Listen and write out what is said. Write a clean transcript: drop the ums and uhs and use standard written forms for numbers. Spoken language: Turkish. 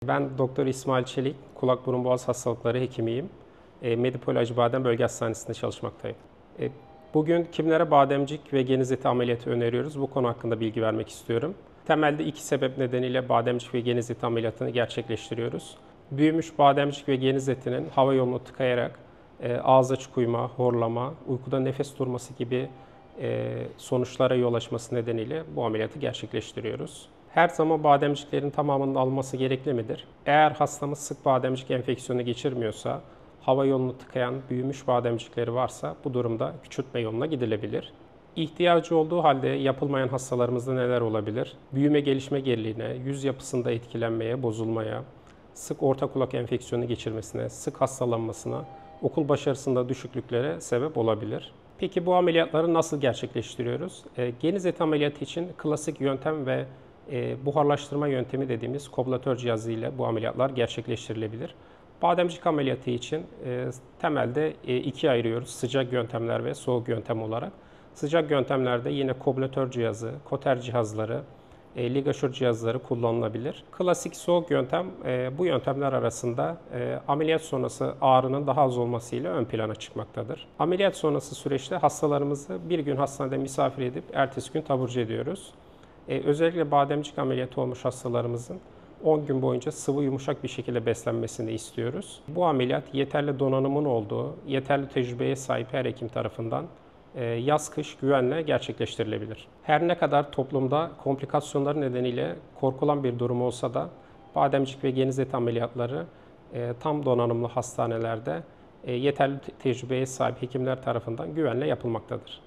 Ben Doktor İsmail Çelik, kulak burun boğaz hastalıkları hekimiyim. Medipol Acıbadem Bölge Hastanesi'nde çalışmaktayım. E, Bugün kimlere bademcik ve geniz eti ameliyatı öneriyoruz? Bu konu hakkında bilgi vermek istiyorum. Temelde iki sebep nedeniyle bademcik ve geniz eti ameliyatını gerçekleştiriyoruz. Büyümüş bademcik ve geniz etinin hava yolunu tıkayarak ağız açık uyuma, horlama, uykuda nefes durması gibi sonuçlara yol açması nedeniyle bu ameliyatı gerçekleştiriyoruz. Her zaman bademciklerin tamamının alınması gerekli midir? Eğer hastamız sık bademcik enfeksiyonu geçirmiyorsa, hava yolunu tıkayan büyümüş bademcikleri varsa bu durumda küçültme yoluna gidilebilir. İhtiyacı olduğu halde yapılmayan hastalarımızda neler olabilir? Büyüme gelişme geriliğine, yüz yapısında etkilenmeye, bozulmaya, sık orta kulak enfeksiyonu geçirmesine, sık hastalanmasına, okul başarısında düşüklüklere sebep olabilir. Peki bu ameliyatları nasıl gerçekleştiriyoruz? Geniz eti ameliyatı için klasik yöntem ve buharlaştırma yöntemi dediğimiz koblatör cihazı ile bu ameliyatlar gerçekleştirilebilir. Bademcik ameliyatı için temelde ikiye ayırıyoruz. Sıcak yöntemler ve soğuk yöntem olarak. Sıcak yöntemlerde yine koblatör cihazı, koter cihazları, ligaşur cihazları kullanılabilir. Klasik soğuk yöntem bu yöntemler arasında ameliyat sonrası ağrının daha az olmasıyla ön plana çıkmaktadır. Ameliyat sonrası süreçte hastalarımızı bir gün hastanede misafir edip ertesi gün taburcu ediyoruz. Özellikle bademcik ameliyatı olmuş hastalarımızın 10 gün boyunca sıvı yumuşak bir şekilde beslenmesini istiyoruz. Bu ameliyat yeterli donanımın olduğu, yeterli tecrübeye sahip her hekim tarafından yaz-kış güvenle gerçekleştirilebilir. Her ne kadar toplumda komplikasyonlar nedeniyle korkulan bir durum olsa da bademcik ve geniz eti ameliyatları tam donanımlı hastanelerde yeterli tecrübeye sahip hekimler tarafından güvenle yapılmaktadır.